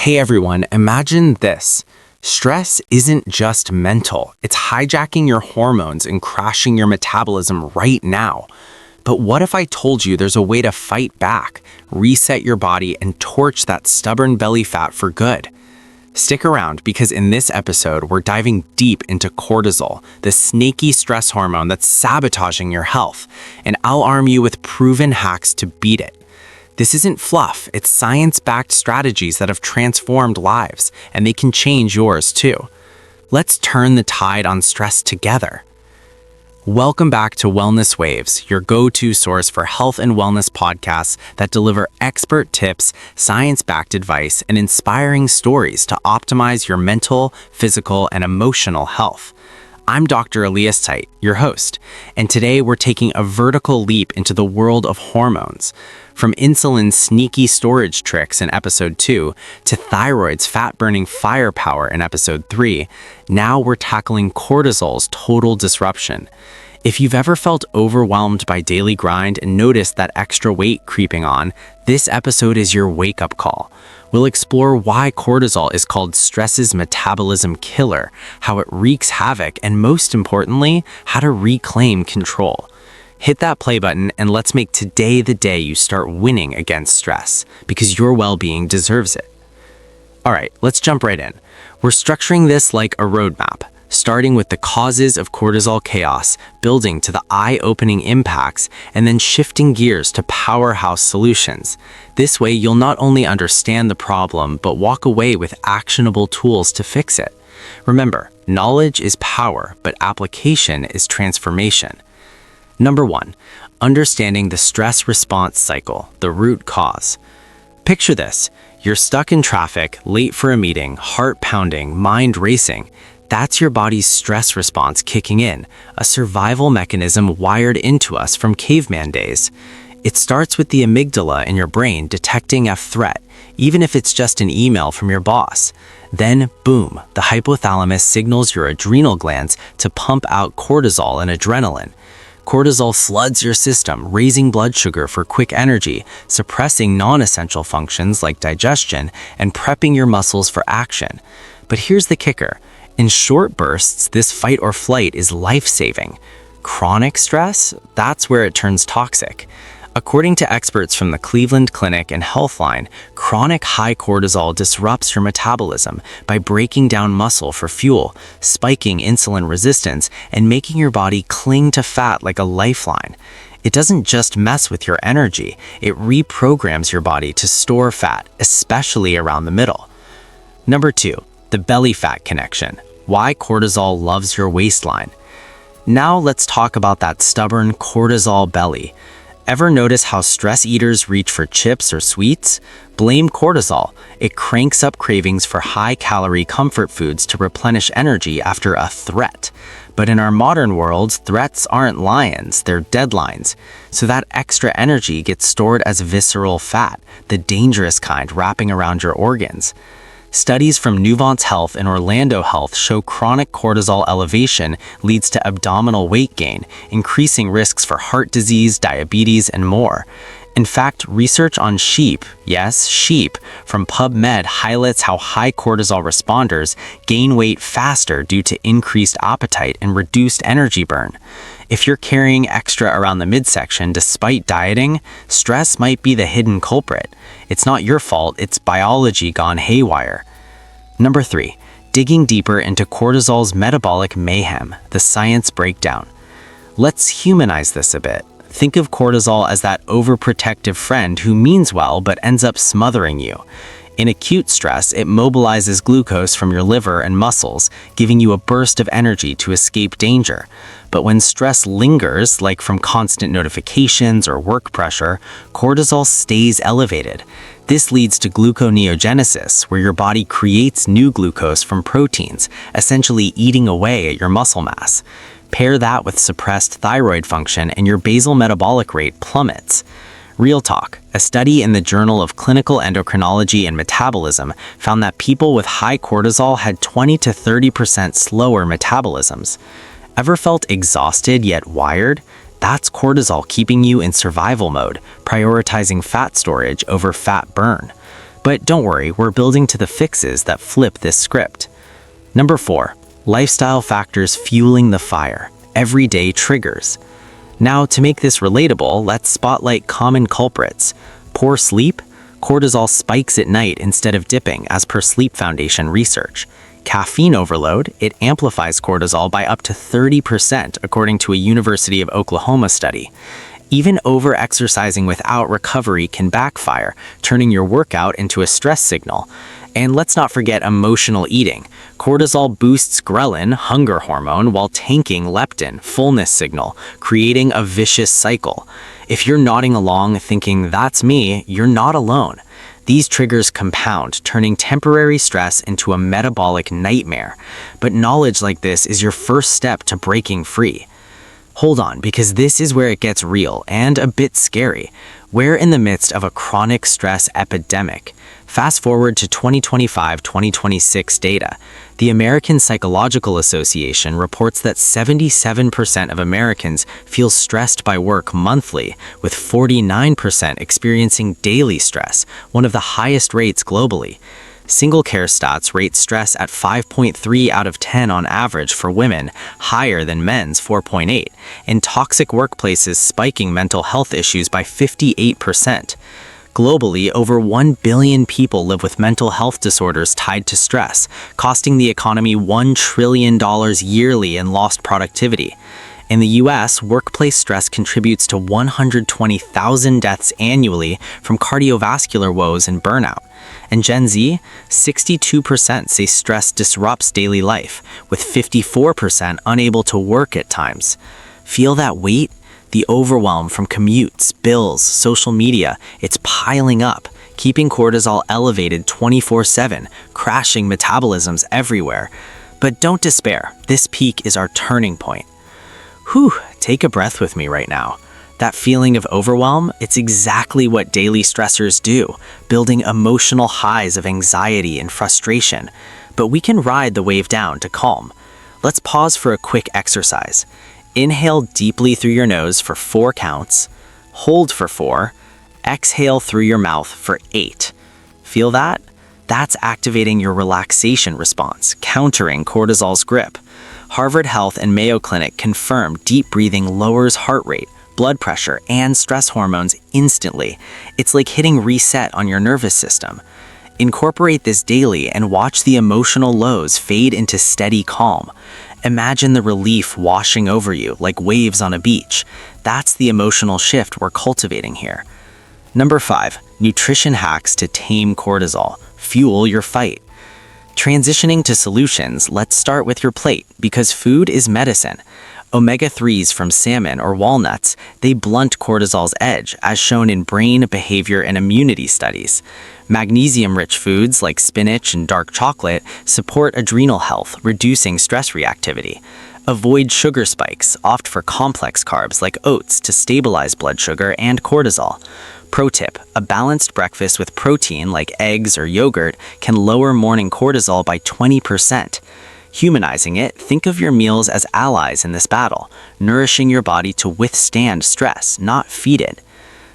Hey everyone, imagine this. Stress isn't just mental, it's hijacking your hormones and crashing your metabolism right now. But what if I told you there's a way to fight back, reset your body, and torch that stubborn belly fat for good? Stick around because in this episode, we're diving deep into cortisol, the snaky stress hormone that's sabotaging your health, and I'll arm you with proven hacks to beat it. This isn't fluff, it's science-backed strategies that have transformed lives, and they can change yours too. Let's turn the tide on stress together. Welcome back to Wellness Waves, your go-to source for health and wellness podcasts that deliver expert tips, science-backed advice, and inspiring stories to optimize your mental, physical, and emotional health. I'm Dr. Elias Site, your host, and today we're taking a vertical leap into the world of hormones. From insulin's sneaky storage tricks in episode 2 to thyroid's fat-burning firepower in episode 3, now we're tackling cortisol's total disruption. If you've ever felt overwhelmed by daily grind and noticed that extra weight creeping on, this episode is your wake-up call. We'll explore why cortisol is called stress's metabolism killer, how it wreaks havoc, and most importantly, how to reclaim control. Hit that play button and let's make today the day you start winning against stress, because your well-being deserves it. All right, let's jump right in. We're structuring this like a roadmap, starting with the causes of cortisol chaos, building to the eye-opening impacts, and then shifting gears to powerhouse solutions. This way, you'll not only understand the problem, but walk away with actionable tools to fix it. Remember, knowledge is power, but application is transformation. Number 1, understanding the stress response cycle, the root cause. Picture this, you're stuck in traffic, late for a meeting, heart pounding, mind racing. That's your body's stress response kicking in, a survival mechanism wired into us from caveman days. It starts with the amygdala in your brain detecting a threat, even if it's just an email from your boss. Then, boom, the hypothalamus signals your adrenal glands to pump out cortisol and adrenaline. Cortisol floods your system, raising blood sugar for quick energy, suppressing non-essential functions like digestion, and prepping your muscles for action. But here's the kicker. In short bursts, this fight or flight is life-saving. Chronic stress, that's where it turns toxic. According to experts from the Cleveland Clinic and Healthline, chronic high cortisol disrupts your metabolism by breaking down muscle for fuel, spiking insulin resistance, and making your body cling to fat like a lifeline. It doesn't just mess with your energy, it reprograms your body to store fat, especially around the middle. Number 2, the belly fat connection. Why cortisol loves your waistline. Now let's talk about that stubborn cortisol belly. Ever notice how stress eaters reach for chips or sweets? Blame cortisol. It cranks up cravings for high-calorie comfort foods to replenish energy after a threat. But in our modern world, threats aren't lions, they're deadlines. So that extra energy gets stored as visceral fat, the dangerous kind wrapping around your organs. Studies from Nuvance Health and Orlando Health show chronic cortisol elevation leads to abdominal weight gain, increasing risks for heart disease, diabetes, and more. In fact, research on sheep, yes, sheep, from PubMed highlights how high cortisol responders gain weight faster due to increased appetite and reduced energy burn. If you're carrying extra around the midsection despite dieting, stress might be the hidden culprit. It's not your fault, it's biology gone haywire. Number 3, digging deeper into cortisol's metabolic mayhem, the science breakdown. Let's humanize this a bit. Think of cortisol as that overprotective friend who means well but ends up smothering you. In acute stress, it mobilizes glucose from your liver and muscles, giving you a burst of energy to escape danger. But when stress lingers, like from constant notifications or work pressure, cortisol stays elevated. This leads to gluconeogenesis, where your body creates new glucose from proteins, essentially eating away at your muscle mass. Pair that with suppressed thyroid function and your basal metabolic rate plummets. Real talk, a study in the Journal of Clinical Endocrinology and Metabolism found that people with high cortisol had 20 to 30% slower metabolisms. Ever felt exhausted yet wired? That's cortisol keeping you in survival mode, prioritizing fat storage over fat burn. But don't worry, we're building to the fixes that flip this script. Number 4, lifestyle factors fueling the fire, everyday triggers. Now, to make this relatable, let's spotlight common culprits. Poor sleep, cortisol spikes at night instead of dipping, as per Sleep Foundation research. Caffeine overload, it amplifies cortisol by up to 30%, according to a University of Oklahoma study. Even over-exercising without recovery can backfire, turning your workout into a stress signal. And let's not forget emotional eating. Cortisol boosts ghrelin, hunger hormone, while tanking leptin, fullness signal, creating a vicious cycle. If you're nodding along thinking, "That's me," you're not alone. These triggers compound, turning temporary stress into a metabolic nightmare. But knowledge like this is your first step to breaking free. Hold on, because this is where it gets real and a bit scary. We're in the midst of a chronic stress epidemic. Fast forward to 2025-2026 data. The American Psychological Association reports that 77% of Americans feel stressed by work monthly, with 49% experiencing daily stress, one of the highest rates globally. Single Care Stats rate stress at 5.3 out of 10 on average for women, higher than men's 4.8, and toxic workplaces spiking mental health issues by 58%. Globally, over 1 billion people live with mental health disorders tied to stress, costing the economy $1 trillion yearly in lost productivity. In the US, workplace stress contributes to 120,000 deaths annually from cardiovascular woes and burnout. And Gen Z, 62% say stress disrupts daily life, with 54% unable to work at times. Feel that weight? The overwhelm from commutes, bills, social media, it's piling up, keeping cortisol elevated 24/7, crashing metabolisms everywhere. But don't despair, this peak is our turning point. Whew, take a breath with me right now. That feeling of overwhelm, it's exactly what daily stressors do, building emotional highs of anxiety and frustration. But we can ride the wave down to calm. Let's pause for a quick exercise. Inhale deeply through your nose for 4 counts, hold for 4, exhale through your mouth for 8. Feel that? That's activating your relaxation response, countering cortisol's grip. Harvard Health and Mayo Clinic confirm deep breathing lowers heart rate, blood pressure, and stress hormones instantly. It's like hitting reset on your nervous system. Incorporate this daily and watch the emotional lows fade into steady calm. Imagine the relief washing over you like waves on a beach. That's the emotional shift we're cultivating here. Number 5, nutrition hacks to tame cortisol. Fuel your fight. Transitioning to solutions, let's start with your plate, because food is medicine. Omega-3s from salmon or walnuts, they blunt cortisol's edge, as shown in brain, behavior, and immunity studies. Magnesium-rich foods like spinach and dark chocolate support adrenal health, reducing stress reactivity. Avoid sugar spikes, opt for complex carbs like oats to stabilize blood sugar and cortisol. Pro tip, a balanced breakfast with protein like eggs or yogurt can lower morning cortisol by 20%. Humanizing it, think of your meals as allies in this battle, nourishing your body to withstand stress, not feed it.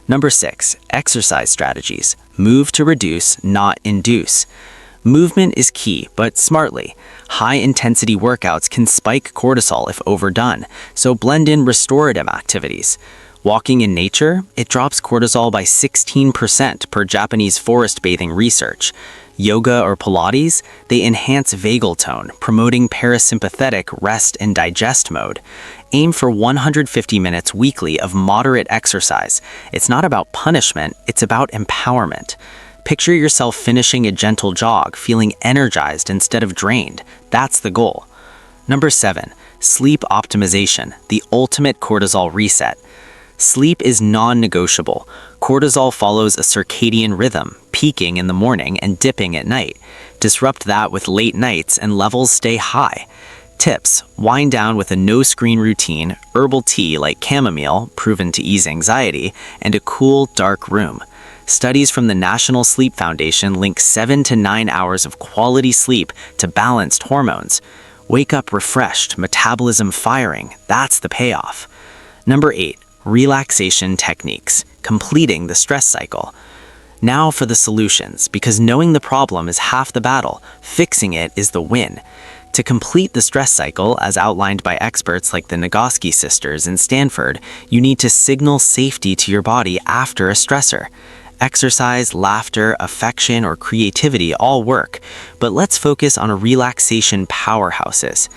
Number 6, exercise strategies. Move to reduce, not induce. Movement is key, but smartly. High-intensity workouts can spike cortisol if overdone, so blend in restorative activities. Walking in nature, it drops cortisol by 16% per Japanese forest bathing research. Yoga or Pilates, they enhance vagal tone, promoting parasympathetic rest and digest mode. Aim for 150 minutes weekly of moderate exercise. It's not about punishment, it's about empowerment. Picture yourself finishing a gentle jog, feeling energized instead of drained. That's the goal. Number 7, sleep optimization, the ultimate cortisol reset. Sleep is non-negotiable. Cortisol follows a circadian rhythm, peaking in the morning and dipping at night. Disrupt that with late nights and levels stay high. Tips: wind down with a no-screen routine, herbal tea like chamomile, proven to ease anxiety, and a cool, dark room. Studies from the National Sleep Foundation link 7 to 9 hours of quality sleep to balanced hormones. Wake up refreshed, metabolism firing. That's the payoff. Number 8, relaxation techniques, completing the stress cycle. Now for the solutions, because knowing the problem is half the battle, fixing it is the win. To complete the stress cycle, as outlined by experts like the Nagoski sisters in Stanford, you need to signal safety to your body after a stressor. Exercise, laughter, affection, or creativity all work, but let's focus on relaxation powerhouses.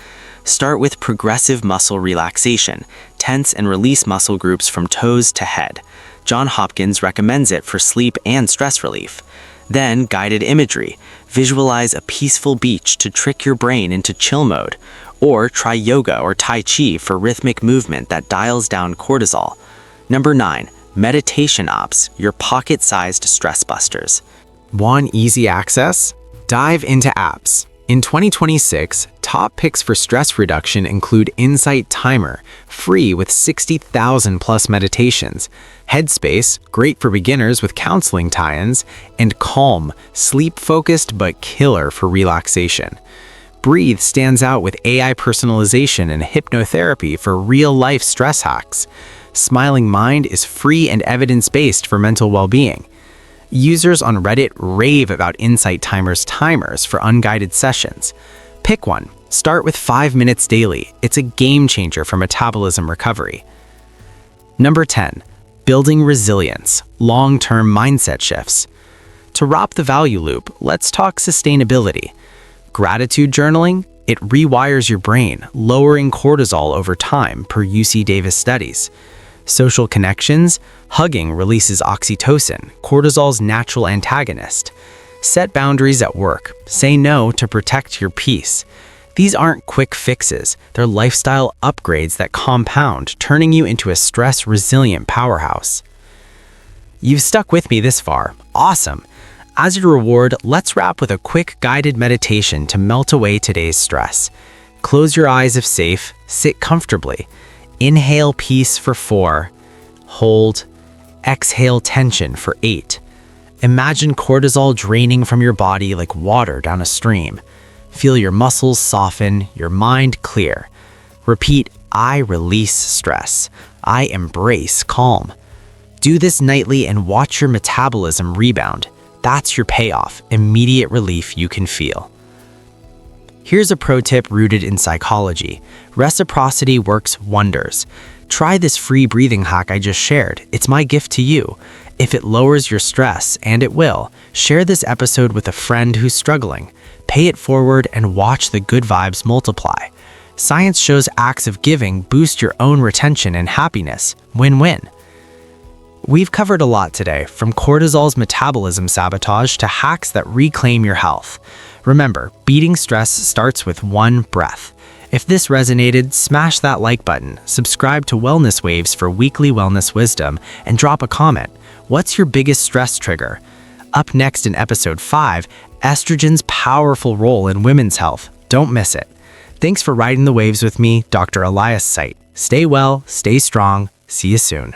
Start with progressive muscle relaxation, tense and release muscle groups from toes to head. John Hopkins recommends it for sleep and stress relief. Then, guided imagery. Visualize a peaceful beach to trick your brain into chill mode. Or try yoga or tai chi for rhythmic movement that dials down cortisol. Number 9. Meditation apps, your pocket-sized stress busters. Want easy access? Dive into apps. In 2026, top picks for stress reduction include Insight Timer, free with 60,000 plus meditations, Headspace, great for beginners with counseling tie-ins, and Calm, sleep-focused but killer for relaxation. Breathe stands out with AI personalization and hypnotherapy for real-life stress hacks. Smiling Mind is free and evidence-based for mental well-being. Users on Reddit rave about Insight Timer's timers for unguided sessions. Pick one. Start with 5 minutes daily. It's a game changer for metabolism recovery. Number 10. Building resilience, long-term mindset shifts. To wrap the value loop, let's talk sustainability. Gratitude journaling, it rewires your brain, lowering cortisol over time per UC Davis studies. Social connections, hugging releases oxytocin, cortisol's natural antagonist. Set boundaries at work. Say no to protect your peace. These aren't quick fixes. They're lifestyle upgrades that compound, turning you into a stress-resilient powerhouse. You've stuck with me this far. Awesome. As your reward, let's wrap with a quick guided meditation to melt away today's stress. Close your eyes if safe. Sit comfortably. Inhale peace for 4. Hold. Exhale tension for 8. Imagine cortisol draining from your body like water down a stream. Feel your muscles soften, your mind clear. Repeat, I release stress. I embrace calm. Do this nightly and watch your metabolism rebound. That's your payoff, immediate relief you can feel. Here's a pro tip rooted in psychology. Reciprocity works wonders. Try this free breathing hack I just shared. It's my gift to you. If it lowers your stress, and it will, share this episode with a friend who's struggling. Pay it forward and watch the good vibes multiply. Science shows acts of giving boost your own retention and happiness. Win-win. We've covered a lot today, from cortisol's metabolism sabotage to hacks that reclaim your health. Remember, beating stress starts with one breath. If this resonated, smash that like button, subscribe to Wellness Waves for weekly wellness wisdom, and drop a comment. What's your biggest stress trigger? Up next in episode 5, estrogen's powerful role in women's health. Don't miss it. Thanks for riding the waves with me, Dr. Elias Site. Stay well, stay strong. See you soon.